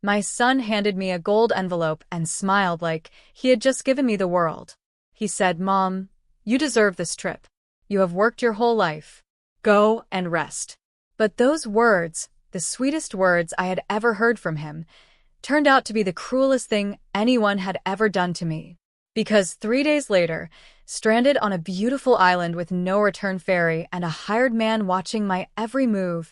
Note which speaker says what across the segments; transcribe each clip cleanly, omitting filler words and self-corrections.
Speaker 1: My son handed me a gold envelope and smiled like he had just given me the world. He said, "Mom, you deserve this trip. You have worked your whole life. Go and rest." But those words, the sweetest words I had ever heard from him, turned out to be the cruelest thing anyone had ever done to me. Because 3 days later, stranded on a beautiful island with no return ferry and a hired man watching my every move,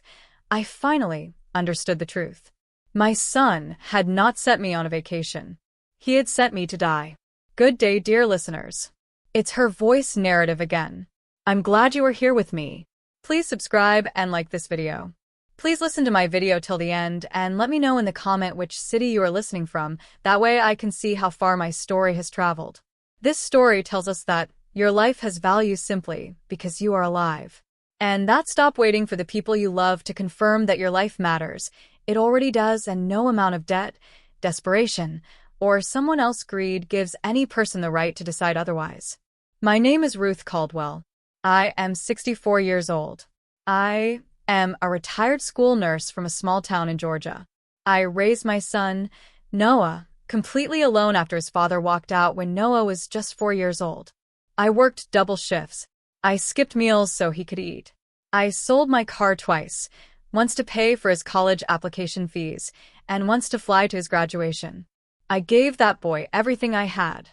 Speaker 1: I finally understood the truth. My son had not sent me on a vacation. He had sent me to die. Good day, dear listeners. It's her voice narrative again. I'm glad you are here with me. Please subscribe and like this video. Please listen to my video till the end and let me know in the comment which city you are listening from. That way I can see how far my story has traveled. This story tells us that your life has value simply because you are alive. And that stop waiting for the people you love to confirm that your life matters. It already does, and no amount of debt, desperation, or someone else's greed gives any person the right to decide otherwise. My name is Ruth Caldwell. I am 64 years old. I am a retired school nurse from a small town in Georgia. I raised my son, Noah, completely alone after his father walked out when Noah was just 4 years old. I worked double shifts. I skipped meals so he could eat. I sold my car twice, once to pay for his college application fees, and once to fly to his graduation. I gave that boy everything I had,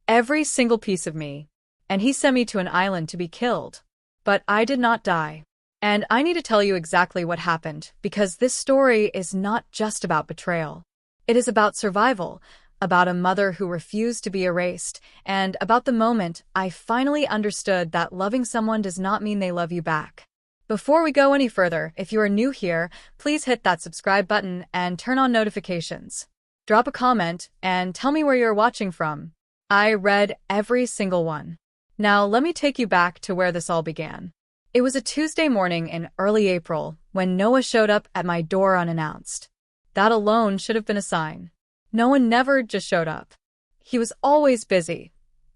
Speaker 1: every single piece of me, and he sent me to an island to be killed. But I did not die. And I need to tell you exactly what happened, because this story is not just about betrayal. It is about survival, about a mother who refused to be erased, and about the moment I finally understood that loving someone does not mean they love you back. Before we go any further, if you are new here, please hit that subscribe button and turn on notifications. Drop a comment and tell me where you're watching from. I read every single one. Now let me take you back to where this all began. It was a Tuesday morning in early April when Noah showed up at my door unannounced. That alone should have been a sign. Noah never just showed up. He was always busy,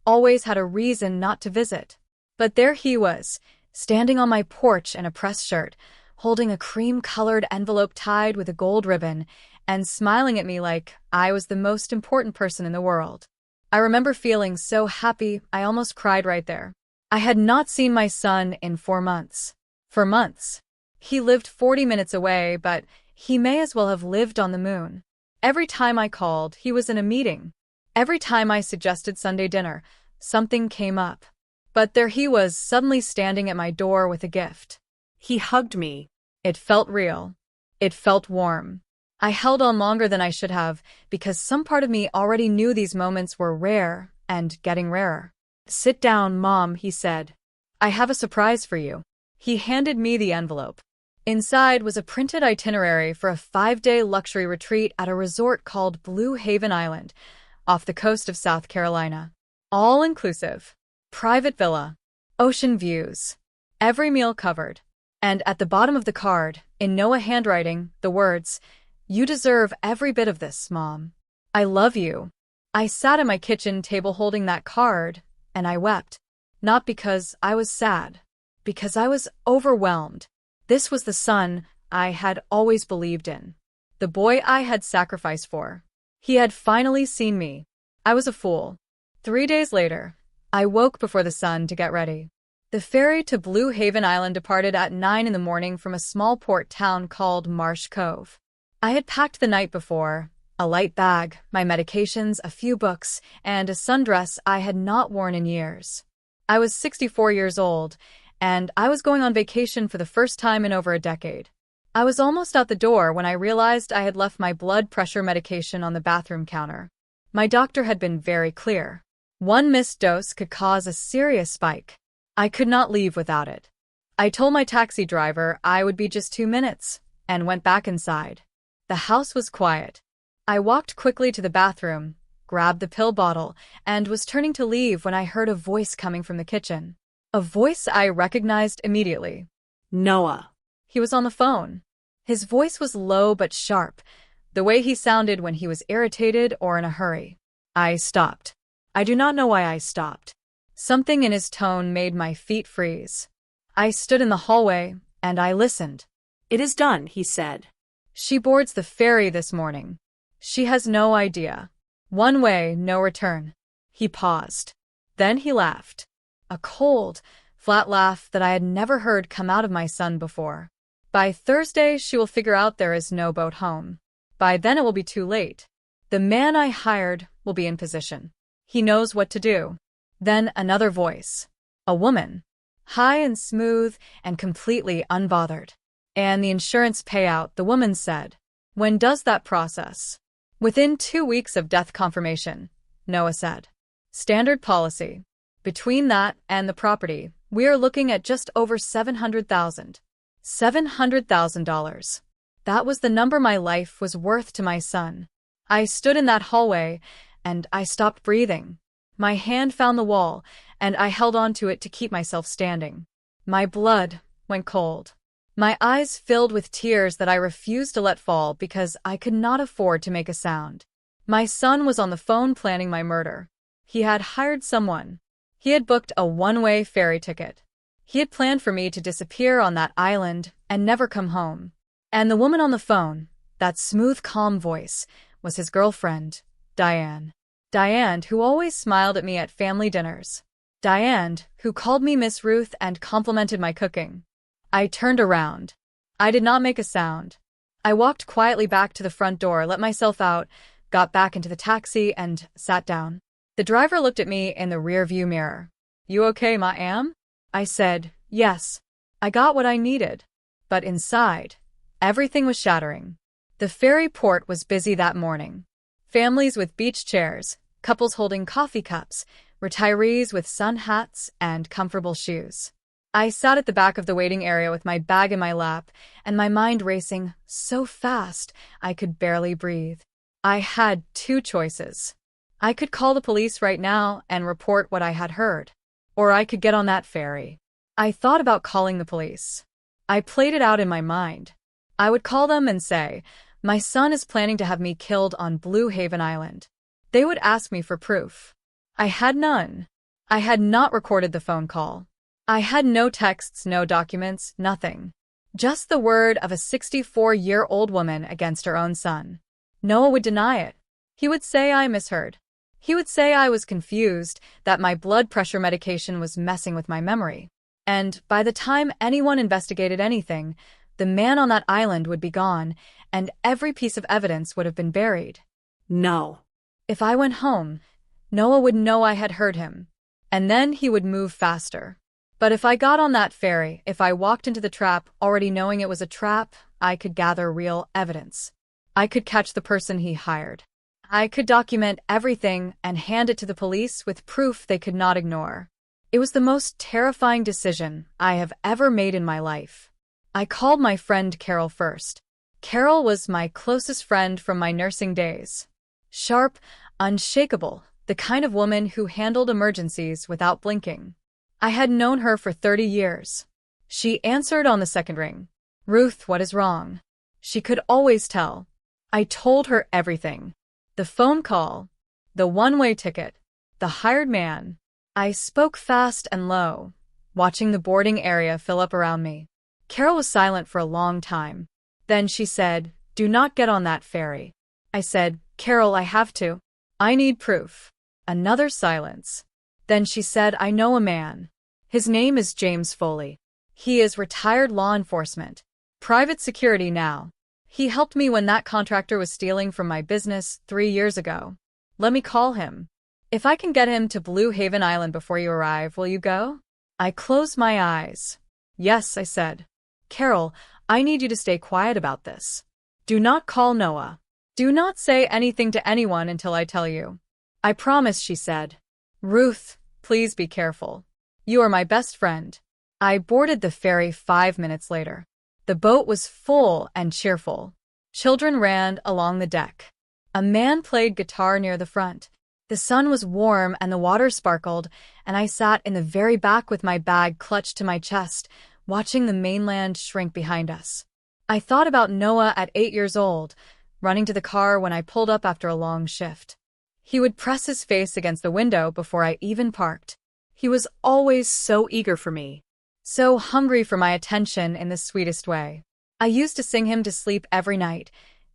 Speaker 1: always had a reason not to visit. But there he was, standing on my porch in a press shirt, holding a cream-colored envelope tied with a gold ribbon, and smiling at me like I was the most important person in the world. I remember feeling so happy I almost cried right there. I had not seen my son in 4 months. For months. He lived 40 minutes away, but he may as well have lived on the moon. Every time I called, he was in a meeting. Every time I suggested Sunday dinner, something came up. But there he was, suddenly standing at my door with a gift. He hugged me. It felt real. It felt warm. I held on longer than I should have, because some part of me already knew these moments were rare and getting rarer. "Sit down, Mom," he said. "I have a surprise for you." He handed me the envelope. Inside was a printed itinerary for a 5-day luxury retreat at a resort called Blue Haven Island, off the coast of South Carolina. All-inclusive. Private villa. Ocean views. Every meal covered. And at the bottom of the card, in Noah handwriting, the words, "You deserve every bit of this, Mom. I love you." I sat at my kitchen table holding that card, and I wept. Not because I was sad. Because I was overwhelmed. This was the son I had always believed in. The boy I had sacrificed for. He had finally seen me. I was a fool. 3 days later, I woke before the sun to get ready. The ferry to Blue Haven Island departed at 9 in the morning from a small port town called Marsh Cove. I had packed the night before, a light bag, my medications, a few books, and a sundress I had not worn in years. I was 64 years old, and I was going on vacation for the first time in over a decade. I was almost out the door when I realized I had left my blood pressure medication on the bathroom counter. My doctor had been very clear. One missed dose could cause a serious spike. I could not leave without it. I told my taxi driver I would be just 2 minutes, and went back inside. The house was quiet. I walked quickly to the bathroom, grabbed the pill bottle, and was turning to leave when I heard a voice coming from the kitchen. A voice I recognized immediately. Noah. He was on the phone. His voice was low but sharp, the way he sounded when he was irritated or in a hurry. I stopped. I do not know why I stopped. Something in his tone made my feet freeze. I stood in the hallway, and I listened. "It is done," he said. "She boards the ferry this morning. She has no idea. One way, no return. He paused. Then he laughed. A cold, flat laugh that I had never heard come out of my son before. By Thursday, she will figure out there is no boat home. By then it will be too late. The man I hired will be in position. He knows what to do. Then another voice. A woman. High and smooth and completely unbothered. And the insurance payout, the woman said. When does that process? Within 2 weeks of death confirmation, Noah said. Standard policy. Between that and the property, we are looking at just over $700,000. $700,000. That was the number my life was worth to my son. I stood in that hallway, and I stopped breathing. My hand found the wall, and I held onto it to keep myself standing. My blood went cold. My eyes filled with tears that I refused to let fall because I could not afford to make a sound. My son was on the phone planning my murder. He had hired someone. He had booked a one-way ferry ticket. He had planned for me to disappear on that island and never come home. And the woman on the phone, that smooth, calm voice, was his girlfriend, Diane. Diane, who always smiled at me at family dinners. Diane, who called me Miss Ruth and complimented my cooking. I turned around. I did not make a sound. I walked quietly back to the front door, let myself out, got back into the taxi, and sat down. The driver looked at me in the rear-view mirror. "You okay, ma'am?" I said, "Yes. I got what I needed." But inside, everything was shattering. The ferry port was busy that morning. Families with beach chairs, couples holding coffee cups, retirees with sun hats and comfortable shoes. I sat at the back of the waiting area with my bag in my lap and my mind racing so fast I could barely breathe. I had 2 choices. I could call the police right now and report what I had heard, or I could get on that ferry. I thought about calling the police. I played it out in my mind. I would call them and say, "My son is planning to have me killed on Blue Haven Island." They would ask me for proof. I had none. I had not recorded the phone call. I had no texts, no documents, nothing. Just the word of a 64-year-old woman against her own son. Noah would deny it. He would say I misheard. He would say I was confused, that my blood pressure medication was messing with my memory. And by the time anyone investigated anything, the man on that island would be gone, and every piece of evidence would have been buried. No. If I went home, Noah would know I had heard him, and then he would move faster. But if I got on that ferry, if I walked into the trap already knowing it was a trap, I could gather real evidence. I could catch the person he hired. I could document everything and hand it to the police with proof they could not ignore. It was the most terrifying decision I have ever made in my life. I called my friend Carol first. Carol was my closest friend from my nursing days. Sharp, unshakable, the kind of woman who handled emergencies without blinking. I had known her for 30 years. She answered on the second ring. "Ruth, what is wrong?" She could always tell. I told her everything. The phone call, the one-way ticket, the hired man. I spoke fast and low, watching the boarding area fill up around me. Carol was silent for a long time. Then she said, "Do not get on that ferry." I said, "Carol, I have to. I need proof." Another silence. Then she said, "I know a man. His name is James Foley. He is retired law enforcement. Private security now. He helped me when that contractor was stealing from my business 3 years ago. Let me call him. If I can get him to Blue Haven Island before you arrive, will you go?" I closed my eyes. "Yes," I said. "Carol, I need you to stay quiet about this. Do not call Noah. Do not say anything to anyone until I tell you." "I promise," she said. "Ruth, please be careful. You are my best friend." I boarded the ferry 5 minutes later. The boat was full and cheerful. Children ran along the deck. A man played guitar near the front. The sun was warm and the water sparkled, and I sat in the very back with my bag clutched to my chest, watching the mainland shrink behind us. I thought about Noah at 8 years old, running to the car when I pulled up after a long shift. He would press his face against the window before I even parked. He was always so eager for me, so hungry for my attention in the sweetest way. I used to sing him to sleep every night,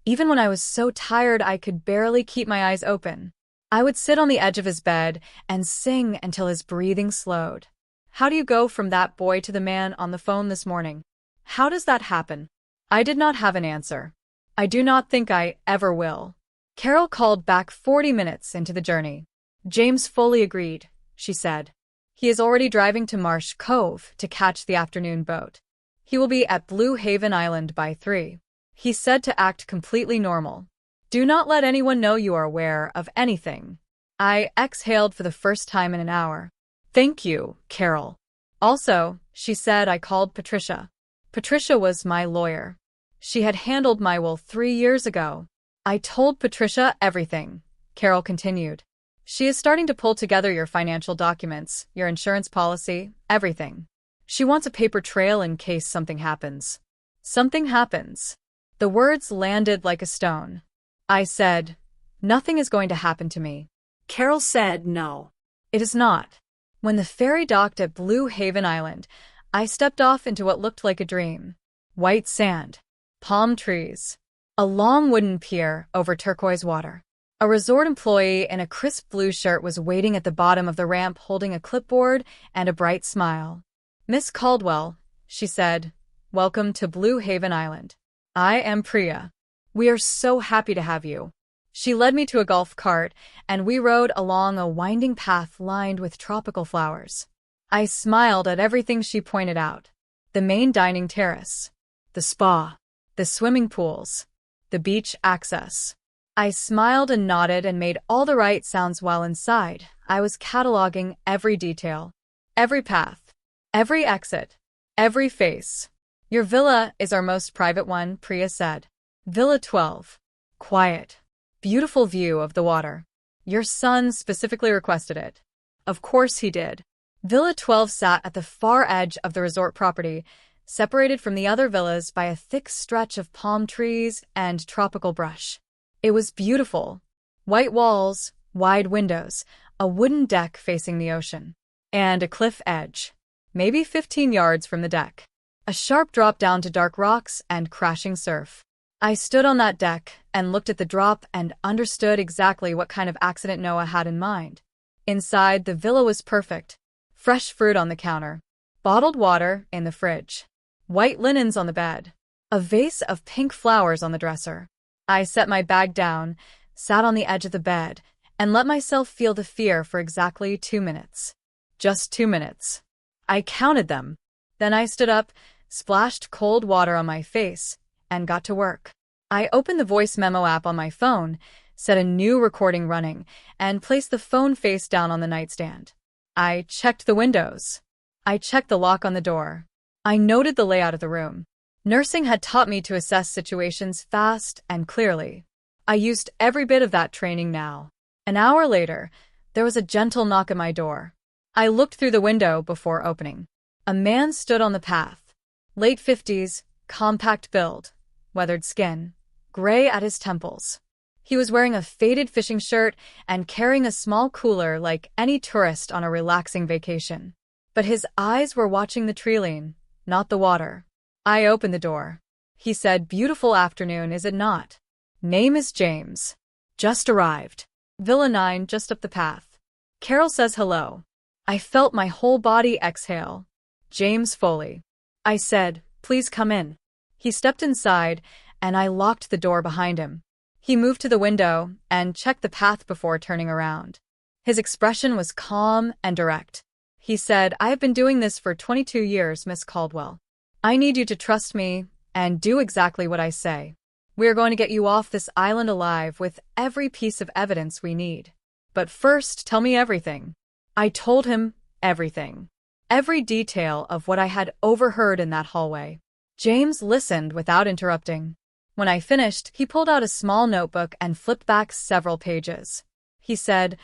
Speaker 1: Even when I was so tired I could barely keep my eyes open. I would sit on the edge of his bed and sing until his breathing slowed. How do you go from that boy to the man on the phone this morning? How does that happen? I did not have an answer. I do not think I ever will. Carol called back 40 minutes into the journey. James fully agreed, she said. He is already driving to Marsh Cove to catch the afternoon boat. He will be at Blue Haven Island by 3. He said to act completely normal. Do not let anyone know you are aware of anything. I exhaled for the first time in an hour. Thank you, Carol. Also, she said, I called Patricia. Patricia was my lawyer. She had handled my will 3 years ago. I told Patricia everything, Carol continued. She is starting to pull together your financial documents, your insurance policy, everything. She wants a paper trail in case something happens. Something happens. The words landed like a stone. I said, nothing is going to happen to me.
Speaker 2: Carol said no.
Speaker 1: It is not. When the ferry docked at Blue Haven Island, I stepped off into what looked like a dream. White sand, palm trees, a long wooden pier over turquoise water. A resort employee in a crisp blue shirt was waiting at the bottom of the ramp holding a clipboard and a bright smile. Miss Caldwell, she said, welcome to Blue Haven Island. I am Priya. We are so happy to have you. She led me to a golf cart, and we rode along a winding path lined with tropical flowers. I smiled at everything she pointed out. The main dining terrace, the spa, the swimming pools, the beach access. I smiled and nodded and made all the right sounds while inside. I was cataloging every detail, every path, every exit, every face. Your villa is our most private one, Priya said. Villa 12. Quiet. Beautiful view of the water. Your son specifically requested it. Of course he did. Villa 12 sat at the far edge of the resort property, separated from the other villas by a thick stretch of palm trees and tropical brush. It was beautiful. White walls, wide windows, a wooden deck facing the ocean, and a cliff edge, maybe 15 yards from the deck. A sharp drop down to dark rocks and crashing surf. I stood on that deck and looked at the drop and understood exactly what kind of accident Noah had in mind. Inside, the villa was perfect. Fresh fruit on the counter, bottled water in the fridge, white linens on the bed, a vase of pink flowers on the dresser. I set my bag down, sat on the edge of the bed, and let myself feel the fear for exactly 2 minutes. Just 2 minutes. I counted them. Then I stood up, splashed cold water on my face, and got to work. I opened the voice memo app on my phone, set a new recording running, and placed the phone face down on the nightstand. I checked the windows. I checked the lock on the door. I noted the layout of the room. Nursing had taught me to assess situations fast and clearly. I used every bit of that training now. An hour later, there was a gentle knock at my door. I looked through the window before opening. A man stood on the path. Late 50s, compact build, weathered skin, gray at his temples. He was wearing a faded fishing shirt and carrying a small cooler like any tourist on a relaxing vacation. But his eyes were watching the treeline, not the water. I opened the door. He said, beautiful afternoon, is it not? Name is James. Just arrived. Villa 9 just up the path. Carol says hello. I felt my whole body exhale. James Foley. I said, please come in. He stepped inside, and I locked the door behind him. He moved to the window and checked the path before turning around. His expression was calm and direct. He said, I have been doing this for 22 years, Miss Caldwell. I need you to trust me and do exactly what I say. We are going to get you off this island alive with every piece of evidence we need. But first, tell me everything. I told him everything. Every detail of what I had overheard in that hallway. James listened without interrupting. When I finished, he pulled out a small notebook and flipped back several pages. He said,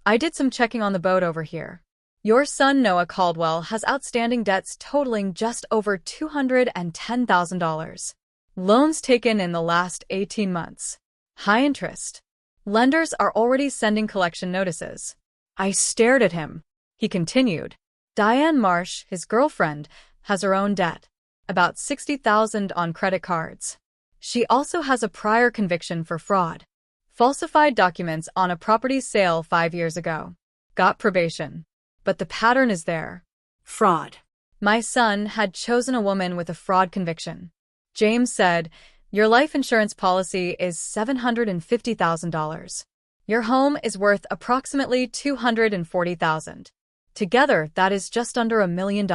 Speaker 1: I did some checking on the boat over here. Your son Noah Caldwell has outstanding debts totaling just over $210,000. Loans taken in the last 18 months. High interest. Lenders are already sending collection notices. I stared at him. He continued. Diane Marsh, his girlfriend, has her own debt. About $60,000 on credit cards. She also has a prior conviction for fraud. Falsified documents on a property sale 5 years ago. Got probation. But the pattern is there.
Speaker 2: Fraud.
Speaker 1: My son had chosen a woman with a fraud conviction. James said, "Your life insurance policy is $750,000. Your home is worth approximately $240,000. Together, that is just under $1 million.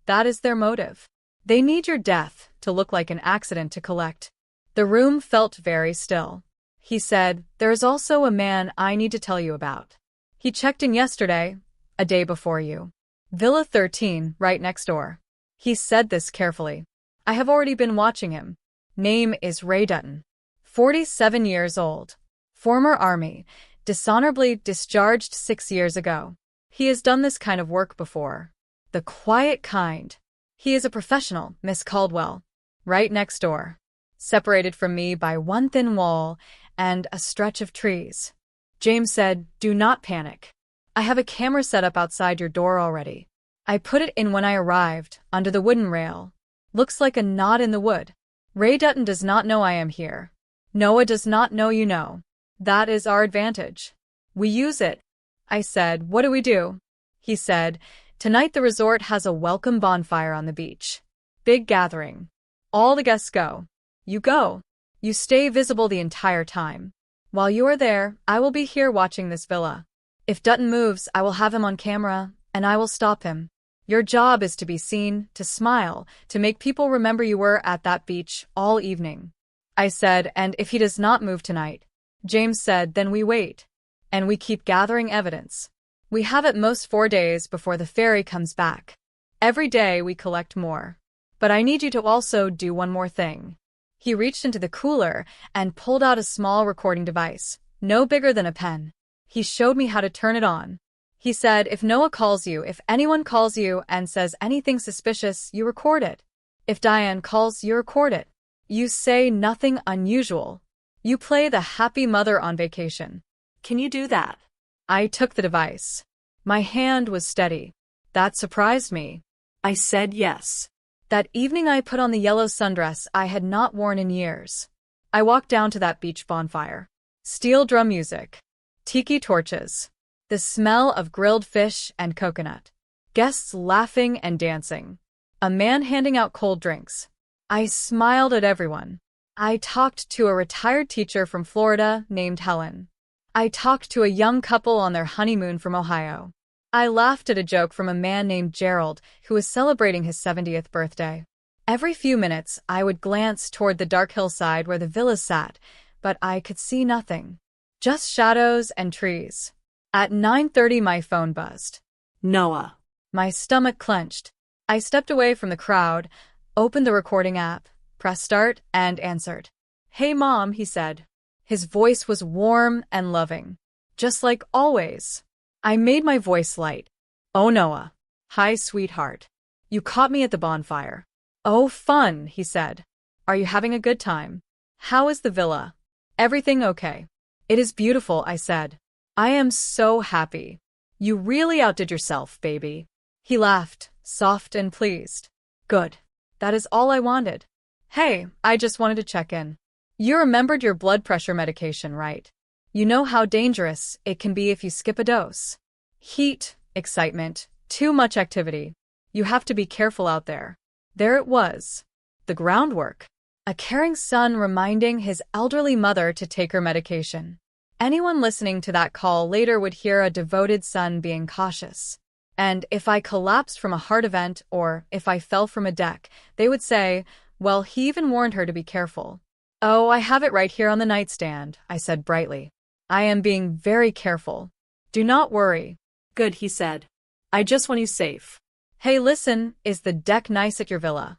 Speaker 1: That is their motive. They need your death to look like an accident to collect." The room felt very still. He said, "There is also a man I need to tell you about. He checked in yesterday, a day before you. Villa 13, right next door." He said this carefully. "I have already been watching him. Name is Ray Dutton. 47 years old. Former Army. Dishonorably discharged 6 years ago. He has done this kind of work before. The quiet kind. He is a professional, Miss Caldwell. Right next door. Separated from me by one thin wall and a stretch of trees." James said, "Do not panic. I have a camera set up outside your door already. I put it in when I arrived, under the wooden rail. Looks like a knot in the wood. Ray Dutton does not know I am here. Noah does not know you know. That is our advantage. We use it." I said, "What do we do?" He said, "Tonight the resort has a welcome bonfire on the beach. Big gathering. All the guests go. You go. You stay visible the entire time. While you are there, I will be here watching this villa. If Dutton moves, I will have him on camera, and I will stop him. Your job is to be seen, to smile, to make people remember you were at that beach all evening." I said, "And if he does not move tonight?" James said, "Then we wait. And we keep gathering evidence. We have at most 4 days before the ferry comes back. Every day we collect more. But I need you to also do one more thing." He reached into the cooler and pulled out a small recording device, no bigger than a pen. He showed me how to turn it on. He said, "If Noah calls you, if anyone calls you and says anything suspicious, you record it. If Diane calls, you record it. You say nothing unusual. You play the happy mother on vacation."
Speaker 2: Can you do that?
Speaker 1: I took the device. My hand was steady. That surprised me.
Speaker 2: I said yes.
Speaker 1: That evening I put on the yellow sundress I had not worn in years. I walked down to that beach bonfire. Steel drum music. Tiki torches. The smell of grilled fish and coconut. Guests laughing and dancing. A man handing out cold drinks. I smiled at everyone. I talked to a retired teacher from Florida named Helen. I talked to a young couple on their honeymoon from Ohio. I laughed at a joke from a man named Gerald who was celebrating his 70th birthday. Every few minutes, I would glance toward the dark hillside where the villas sat, but I could see nothing. Just shadows and trees. At 9:30 my phone buzzed.
Speaker 2: Noah.
Speaker 1: My stomach clenched. I stepped away from the crowd, opened the recording app, pressed start, and answered. "Hey Mom," he said. His voice was warm and loving. Just like always. I made my voice light. "Oh Noah. Hi sweetheart. You caught me at the bonfire." "Oh fun," he said. "Are you having a good time? How is the villa? Everything okay?" "It is beautiful," I said. "I am so happy. You really outdid yourself, baby." He laughed, soft and pleased. "Good. That is all I wanted. Hey, I just wanted to check in. You remembered your blood pressure medication, right? You know how dangerous it can be if you skip a dose. Heat, excitement, too much activity. You have to be careful out there." There it was. The groundwork. A caring son reminding his elderly mother to take her medication. Anyone listening to that call later would hear a devoted son being cautious. And if I collapsed from a heart event or if I fell from a deck, they would say, "Well, he even warned her to be careful." "Oh, I have it right here on the nightstand," I said brightly. "I am being very careful. Do not worry."
Speaker 2: Good, he said. "I just want you safe."
Speaker 1: "Hey, listen, is the deck nice at your villa?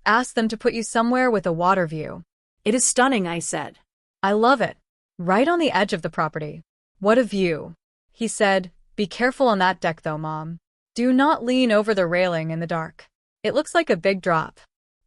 Speaker 1: Ask them to put you somewhere with a water view."
Speaker 2: "It is stunning," I said.
Speaker 1: "I love it. Right on the edge of the property. What a view." He said, "Be careful on that deck though, Mom. Do not lean over the railing in the dark. It looks like a big drop."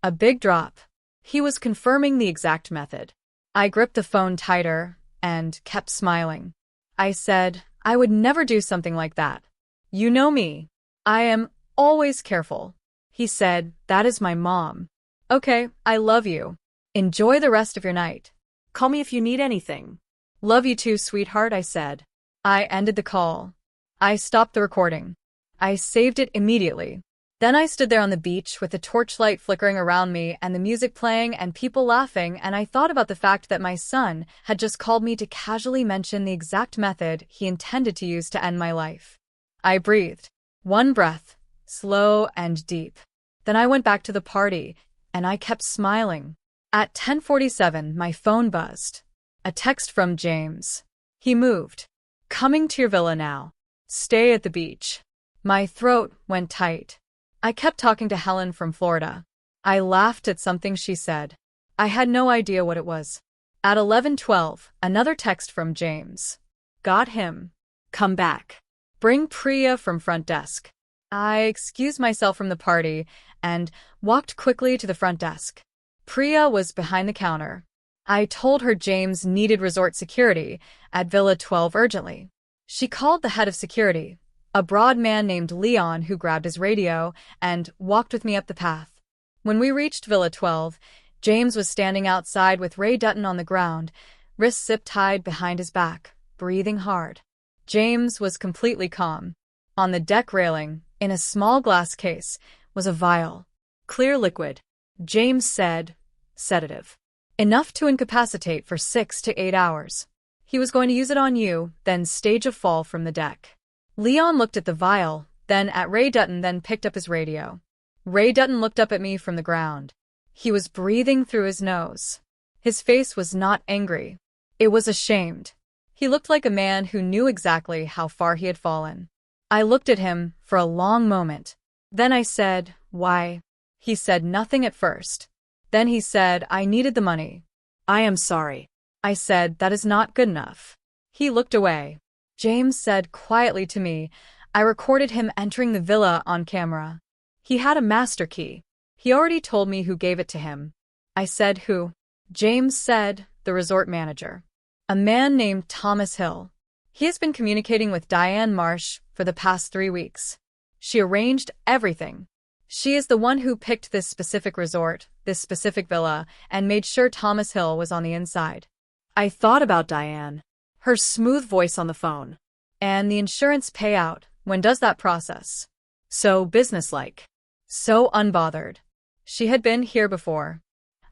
Speaker 1: A big drop. He was confirming the exact method. I gripped the phone tighter and kept smiling. I said, "I would never do something like that. You know me. I am always careful." He said, "That is my mom." "Okay, I love you." Enjoy the rest of your night.
Speaker 2: Call me if you need anything.
Speaker 1: Love you too, sweetheart, I said. I ended the call. I stopped the recording. I saved it immediately. Then I stood there on the beach with the torchlight flickering around me and the music playing and people laughing, and I thought about the fact that my son had just called me to casually mention the exact method he intended to use to end my life. I breathed. One breath, slow and deep. Then I went back to the party, and I kept smiling. At 10:47, my phone buzzed. A text from James. He moved. Coming to your villa now. Stay at the beach. My throat went tight. I kept talking to Helen from Florida. I laughed at something she said. I had no idea what it was. At 11:12, another text from James. Got him.
Speaker 2: Come back.
Speaker 1: Bring Priya from front desk. I excused myself from the party and walked quickly to the front desk. Priya was behind the counter. I told her James needed resort security at Villa 12 urgently. She called the head of security, a broad man named Leon, who grabbed his radio and walked with me up the path. When we reached Villa 12, James was standing outside with Ray Dutton on the ground, wrists zip-tied behind his back, breathing hard. James was completely calm. On the deck railing, in a small glass case, was a vial. Clear liquid. James said, sedative. Enough to incapacitate for 6 to 8 hours. He was going to use it on you, then stage a fall from the deck. Leon looked at the vial, then at Ray Dutton, then picked up his radio. Ray Dutton looked up at me from the ground. He was breathing through his nose. His face was not angry. It was ashamed. He looked like a man who knew exactly how far he had fallen. I looked at him for a long moment. Then I said, "Why?" He said nothing at first. Then he said, "I needed the money."
Speaker 2: I am sorry.
Speaker 1: I said, "That is not good enough." He looked away. James said quietly to me, I recorded him entering the villa on camera. He had a master key. He already told me who gave it to him. I said, "Who?" James said, "The resort manager. A man named Thomas Hill. He has been communicating with Diane Marsh for the past 3 weeks. She arranged everything. She is the one who picked this specific resort, this specific villa, and made sure Thomas Hill was on the inside."
Speaker 2: I thought about Diane. Her smooth voice on the phone.
Speaker 1: And the insurance payout, when does that process? So businesslike. So unbothered. She had been here before.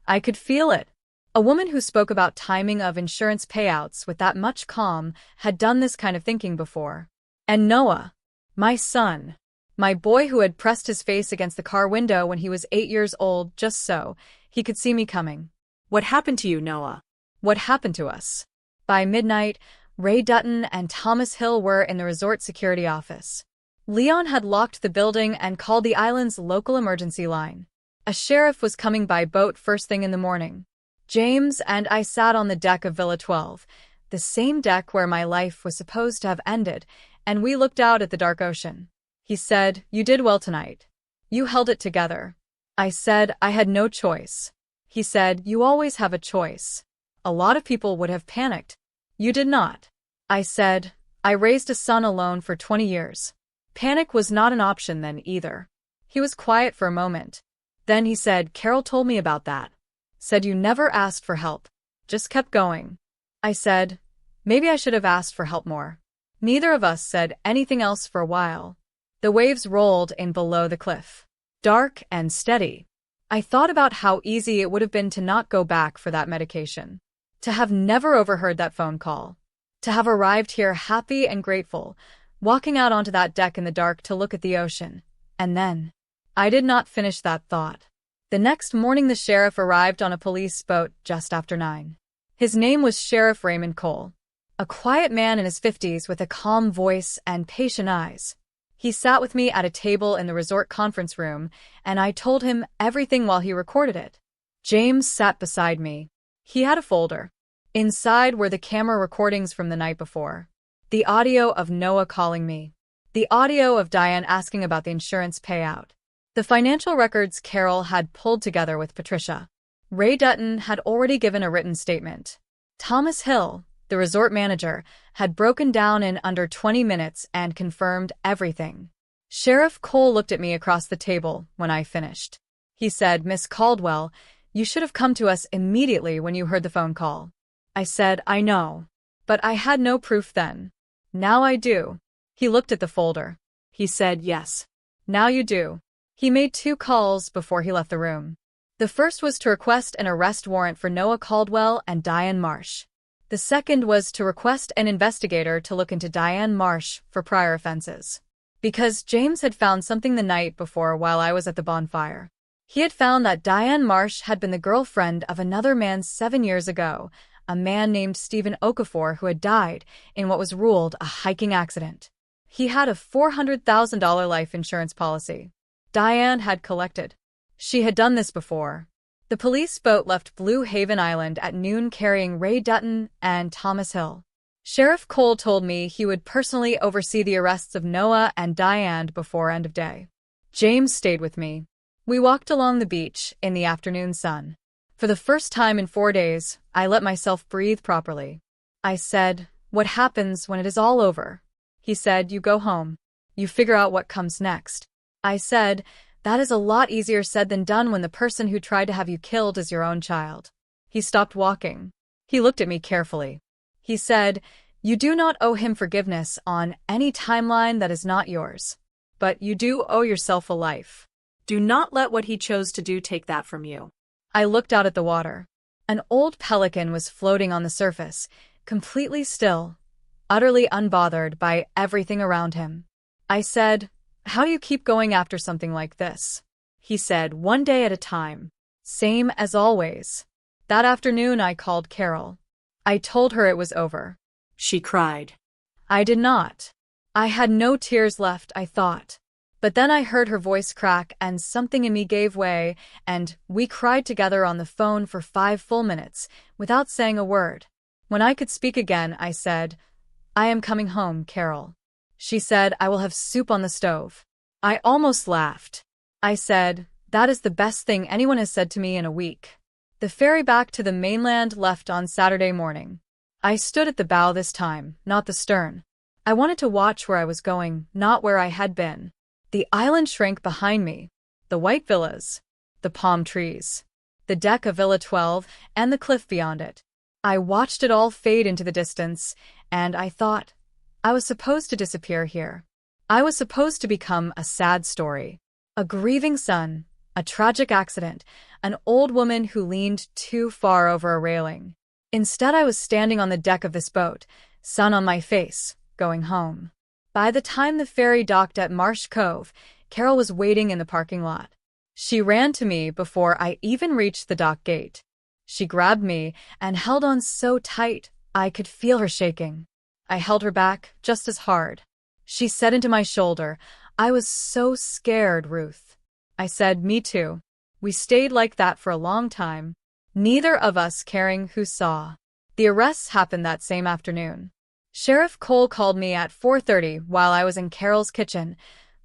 Speaker 1: I could feel it. A woman who spoke about timing of insurance payouts with that much calm had done this kind of thinking before. And Noah, my son, my boy who had pressed his face against the car window when he was 8 years old just so he could see me coming.
Speaker 2: What happened to you, Noah?
Speaker 1: What happened to us? By midnight, Ray Dutton and Thomas Hill were in the resort security office. Leon had locked the building and called the island's local emergency line. A sheriff was coming by boat first thing in the morning. James and I sat on the deck of Villa 12, the same deck where my life was supposed to have ended, and we looked out at the dark ocean. He said, "You did well tonight. You held it together." I said I had no choice. He said, "You always have a choice. A lot of people would have panicked. You did not." I said, "I raised a son alone for 20 years. Panic was not an option then either." He was quiet for a moment. Then he said, "Carol told me about that. Said you never asked for help. Just kept going." I said, "Maybe I should have asked for help more." Neither of us said anything else for a while. The waves rolled in below the cliff. Dark and steady. I thought about how easy it would have been to not go back for that medication. To have never overheard that phone call. To have arrived here happy and grateful, walking out onto that deck in the dark to look at the ocean. And then, I did not finish that thought. The next morning the sheriff arrived on a police boat just after 9. His name was Sheriff Raymond Cole. A quiet man in his 50s with a calm voice and patient eyes. He sat with me at a table in the resort conference room, and I told him everything while he recorded it. James sat beside me. He had a folder. Inside were the camera recordings from the night before. The audio of Noah calling me. The audio of Diane asking about the insurance payout. The financial records Carol had pulled together with Patricia. Ray Dutton had already given a written statement. Thomas Hill, the resort manager, had broken down in under 20 minutes and confirmed everything. Sheriff Cole looked at me across the table when I finished. He said, "Miss Caldwell, You should have come to us immediately when you heard the phone call. I said, I know. But I had no proof then. Now I do. He looked at the folder. He said, yes. Now you do. He made 2 calls before he left the room. The first was to request an arrest warrant for Noah Caldwell and Diane Marsh. The second was to request an investigator to look into Diane Marsh for prior offenses. Because James had found something the night before while I was at the bonfire. He had found that Diane Marsh had been the girlfriend of another man 7 years ago, a man named Stephen Okafor who had died in what was ruled a hiking accident. He had a $400,000 life insurance policy. Diane had collected. She had done this before. The police boat left Blue Haven Island at noon carrying Ray Dutton and Thomas Hill. Sheriff Cole told me he would personally oversee the arrests of Noah and Diane before end of day. James stayed with me. We walked along the beach in the afternoon sun. For the first time in 4 days, I let myself breathe properly. I said, what happens when it is all over? He said, you go home. You figure out what comes next. I said, that is a lot easier said than done when the person who tried to have you killed is your own child. He stopped walking. He looked at me carefully. He said, you do not owe him forgiveness on any timeline that is not yours. But you do owe yourself a life. Do not let what he chose to do take that from you. I looked out at the water. An old pelican was floating on the surface, completely still, utterly unbothered by everything around him. I said, how do you keep going after something like this? He said, one day at a time. Same as always. That afternoon I called Carol. I told her it was over. She cried. I did not. I had no tears left, I thought. But then I heard her voice crack and something in me gave way, and we cried together on the phone for 5 full minutes, without saying a word. When I could speak again, I said, I am coming home, Carol. She said, I will have soup on the stove. I almost laughed. I said, that is the best thing anyone has said to me in a week. The ferry back to the mainland left on Saturday morning. I stood at the bow this time, not the stern. I wanted to watch where I was going, not where I had been. The island shrank behind me. The white villas. The palm trees. The deck of Villa 12 and the cliff beyond it. I watched it all fade into the distance, and I thought, I was supposed to disappear here. I was supposed to become a sad story. A grieving son, a tragic accident, an old woman who leaned too far over a railing. Instead, I was standing on the deck of this boat, sun on my face, going home. By the time the ferry docked at Marsh Cove, Carol was waiting in the parking lot. She ran to me before I even reached the dock gate. She grabbed me and held on so tight, I could feel her shaking. I held her back just as hard. She said into my shoulder, I was so scared, Ruth. I said, me too. We stayed like that for a long time, neither of us caring who saw. The arrests happened that same afternoon. Sheriff Cole called me at 4:30 while I was in Carol's kitchen,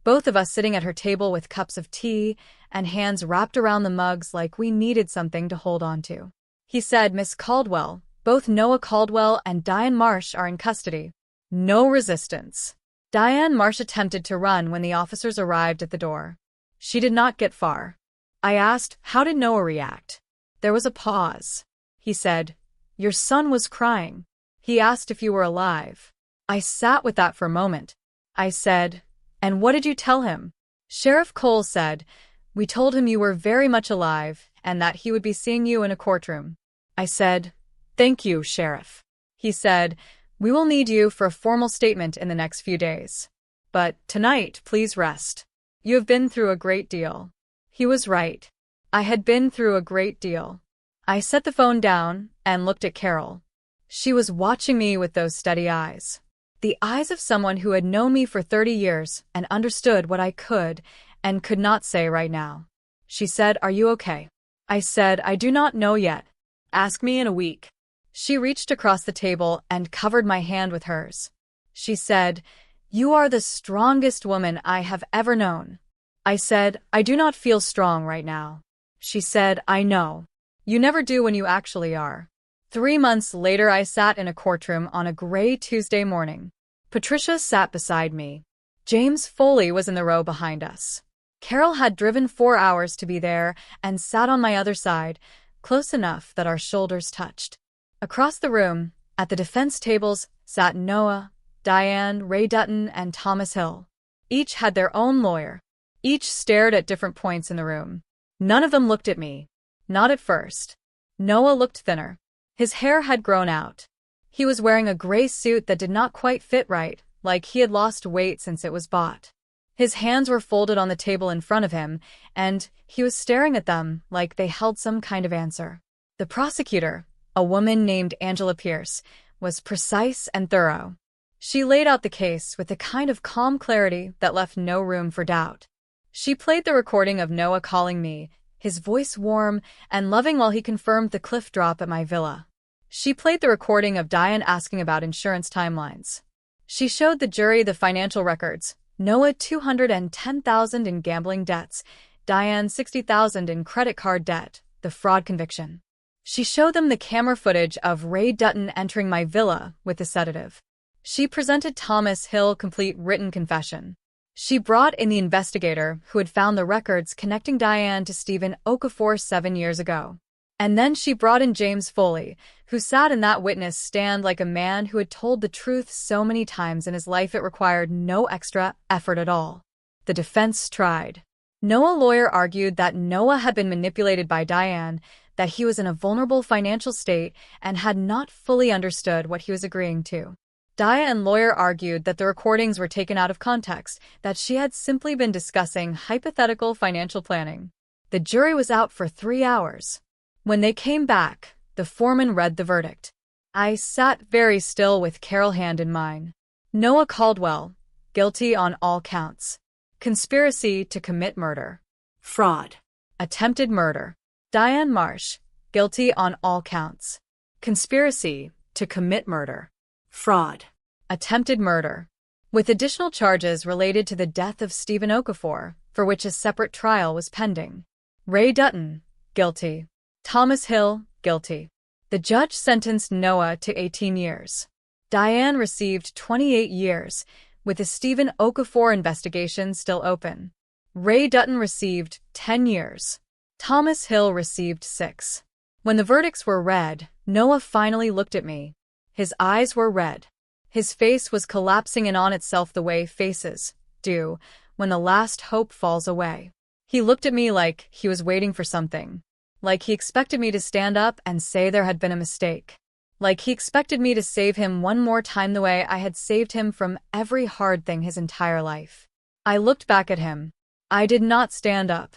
Speaker 1: both of us sitting at her table with cups of tea and hands wrapped around the mugs like we needed something to hold on to. He said, Miss Caldwell, both Noah Caldwell and Diane Marsh are in custody. No resistance. Diane Marsh attempted to run when the officers arrived at the door. She did not get far. I asked, how did Noah react? There was a pause. He said, your son was crying. He asked if you were alive. I sat with that for a moment. I said, and what did you tell him? Sheriff Cole said, we told him you were very much alive and that he would be seeing you in a courtroom. I said, thank you, Sheriff. He said, we will need you for a formal statement in the next few days. But tonight, please rest. You have been through a great deal. He was right. I had been through a great deal. I set the phone down and looked at Carol. She was watching me with those steady eyes. The eyes of someone who had known me for 30 years and understood what I could and could not say right now. She said, are you okay? I said, I do not know yet. Ask me in a week. She reached across the table and covered my hand with hers. She said, you are the strongest woman I have ever known. I said, I do not feel strong right now. She said, I know. You never do when you actually are. 3 months later, I sat in a courtroom on a gray Tuesday morning. Patricia sat beside me. James Foley was in the row behind us. Carol had driven 4 hours to be there and sat on my other side, close enough that our shoulders touched. Across the room, at the defense tables, sat Noah, Diane, Ray Dutton, and Thomas Hill. Each had their own lawyer. Each stared at different points in the room. None of them looked at me. Not at first. Noah looked thinner. His hair had grown out. He was wearing a gray suit that did not quite fit right, like he had lost weight since it was bought. His hands were folded on the table in front of him, and he was staring at them like they held some kind of answer. The prosecutor, a woman named Angela Pierce, was precise and thorough. She laid out the case with a kind of calm clarity that left no room for doubt. She played the recording of Noah calling me, his voice warm and loving while he confirmed the cliff drop at my villa. She played the recording of Diane asking about insurance timelines. She showed the jury the financial records. Noah $210,000 in gambling debts, Diane $60,000 in credit card debt, the fraud conviction. She showed them the camera footage of Ray Dutton entering my villa with a sedative. She presented Thomas Hill complete written confession. She brought in the investigator who had found the records connecting Diane to Stephen Okafor 7 years ago. And then she brought in James Foley, who sat in that witness stand like a man who had told the truth so many times in his life it required no extra effort at all. The defense tried. Noah's lawyer argued that Noah had been manipulated by Diane, that he was in a vulnerable financial state and had not fully understood what he was agreeing to. Diane's lawyer argued that the recordings were taken out of context, that she had simply been discussing hypothetical financial planning. The jury was out for 3 hours. When they came back, the foreman read the verdict. I sat very still with Carol's hand in mine. Noah Caldwell, guilty on all counts. Conspiracy to commit murder.
Speaker 2: Fraud.
Speaker 1: Attempted murder. Diane Marsh, guilty on all counts. Conspiracy to commit murder.
Speaker 2: Fraud.
Speaker 1: Attempted murder. With additional charges related to the death of Stephen Okafor, for which a separate trial was pending. Ray Dutton, guilty. Thomas Hill, guilty. The judge sentenced Noah to 18 years. Diane received 28 years, with the Stephen Okafor investigation still open. Ray Dutton received 10 years. Thomas Hill received 6. When the verdicts were read, Noah finally looked at me. His eyes were red. His face was collapsing in on itself the way faces do when the last hope falls away. He looked at me like he was waiting for something. Like he expected me to stand up and say there had been a mistake. Like he expected me to save him one more time the way I had saved him from every hard thing his entire life. I looked back at him. I did not stand up.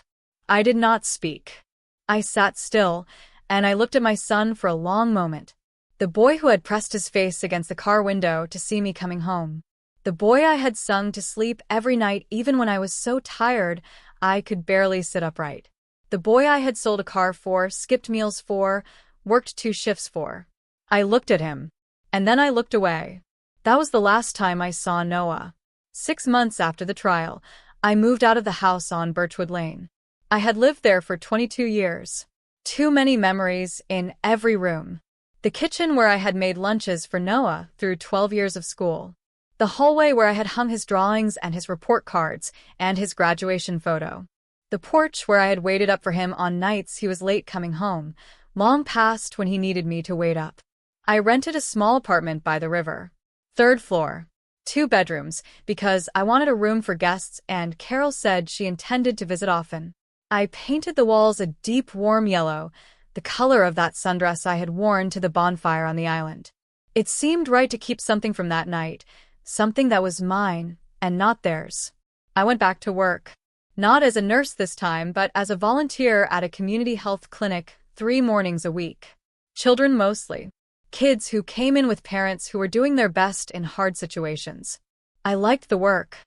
Speaker 1: I did not speak. I sat still, and I looked at my son for a long moment. The boy who had pressed his face against the car window to see me coming home. The boy I had sung to sleep every night even when I was so tired I could barely sit upright. The boy I had sold a car for, skipped meals for, worked 2 shifts for. I looked at him. And then I looked away. That was the last time I saw Noah. 6 months after the trial, I moved out of the house on Birchwood Lane. I had lived there for 22 years. Too many memories in every room. The kitchen where I had made lunches for Noah through 12 years of school. The hallway where I had hung his drawings and his report cards and his graduation photo. The porch where I had waited up for him on nights he was late coming home, long past when he needed me to wait up. I rented a small apartment by the river. 3rd floor. 2 bedrooms, because I wanted a room for guests and Carol said she intended to visit often. I painted the walls a deep warm yellow, the color of that sundress I had worn to the bonfire on the island. It seemed right to keep something from that night, something that was mine and not theirs. I went back to work. Not as a nurse this time, but as a volunteer at a community health clinic 3 mornings a week. Children mostly. Kids who came in with parents who were doing their best in hard situations. I liked the work.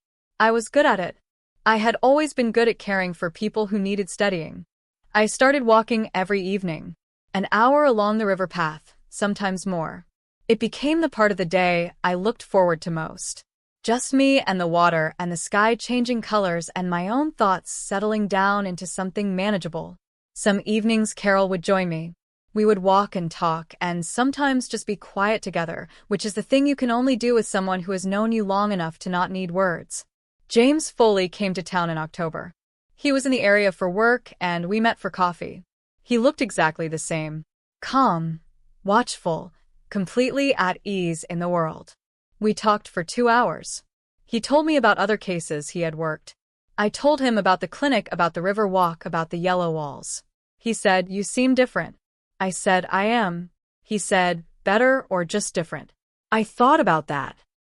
Speaker 1: I was good at it. I had always been good at caring for people who needed steadying. I started walking every evening. An hour along the river path, sometimes more. It became the part of the day I looked forward to most. Just me and the water and the sky changing colors and my own thoughts settling down into something manageable. Some evenings Carol would join me. We would walk and talk and sometimes just be quiet together, which is the thing you can only do with someone who has known you long enough to not need words. James Foley came to town in October. He was in the area for work, and we met for coffee. He looked exactly the same. Calm, watchful, completely at ease in the world. We talked for 2 hours. He told me about other cases he had worked. I told him about the clinic, about the river walk, about the yellow walls. He said, "You seem different." I said, "I am." He said, "Better or just different?" I thought about that.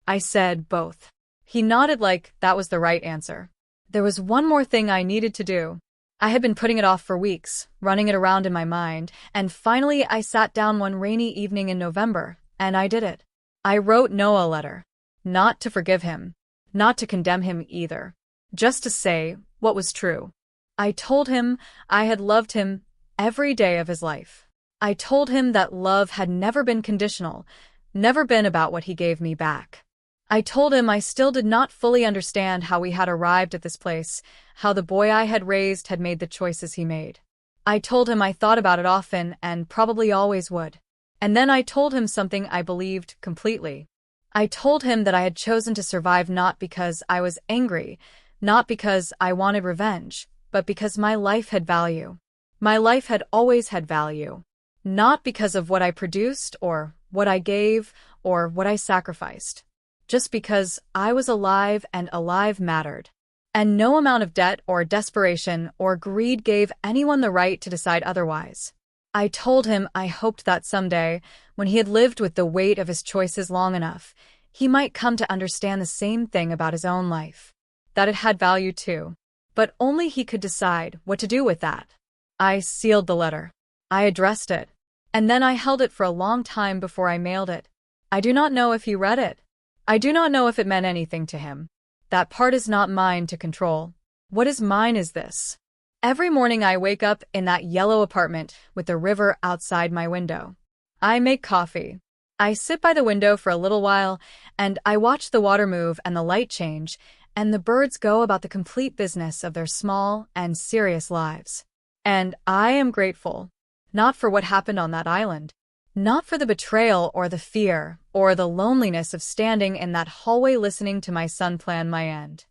Speaker 1: I said, "Both." He nodded like that was the right answer. There was one more thing I needed to do. I had been putting it off for weeks, running it around in my mind, and finally I sat down one rainy evening in November, and I did it. I wrote Noah a letter. Not to forgive him. Not to condemn him either. Just to say what was true. I told him I had loved him every day of his life. I told him that love had never been conditional, never been about what he gave me back. I told him I still did not fully understand how we had arrived at this place, how the boy I had raised had made the choices he made. I told him I thought about it often and probably always would. And then I told him something I believed completely. I told him that I had chosen to survive not because I was angry, not because I wanted revenge, but because my life had value. My life had always had value. Not because of what I produced or what I gave or what I sacrificed. Just because I was alive and alive mattered. And no amount of debt or desperation or greed gave anyone the right to decide otherwise. I told him I hoped that someday, when he had lived with the weight of his choices long enough, he might come to understand the same thing about his own life. That it had value too. But only he could decide what to do with that. I sealed the letter. I addressed it. And then I held it for a long time before I mailed it. I do not know if he read it. I do not know if it meant anything to him. That part is not mine to control. What is mine is this. Every morning I wake up in that yellow apartment with the river outside my window. I make coffee. I sit by the window for a little while, and I watch the water move and the light change, and the birds go about the complete business of their small and serious lives. And I am grateful. Not for what happened on that island. Not for the betrayal or the fear or the loneliness of standing in that hallway listening to my son plan my end.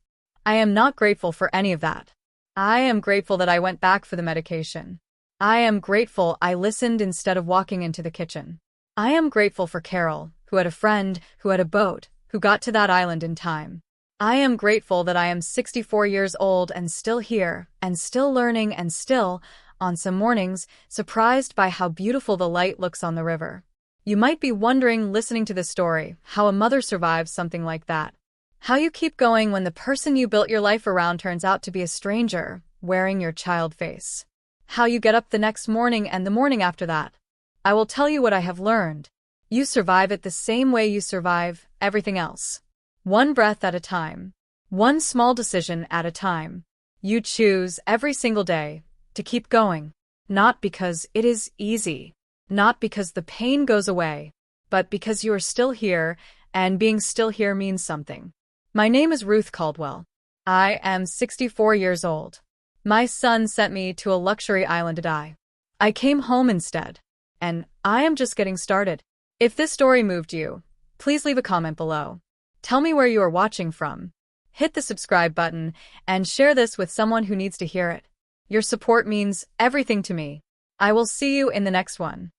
Speaker 1: I am not grateful for any of that. I am grateful that I went back for the medication. I am grateful I listened instead of walking into the kitchen. I am grateful for Carol, who had a friend, who had a boat, who got to that island in time. I am grateful that I am 64 years old and still here, and still learning and still, on some mornings, surprised by how beautiful the light looks on the river. You might be wondering, listening to this story, how a mother survives something like that. How you keep going when the person you built your life around turns out to be a stranger, wearing your child face. How you get up the next morning and the morning after that. I will tell you what I have learned. You survive it the same way you survive everything else. One breath at a time. One small decision at a time. You choose every single day to keep going. Not because it is easy. Not because the pain goes away. But because you are still here, and being still here means something. My name is Ruth Caldwell. I am 64 years old. My son sent me to a luxury island to die. I came home instead. And I am just getting started. If this story moved you, please leave a comment below. Tell me where you are watching from. Hit the subscribe button and share this with someone who needs to hear it. Your support means everything to me. I will see you in the next one.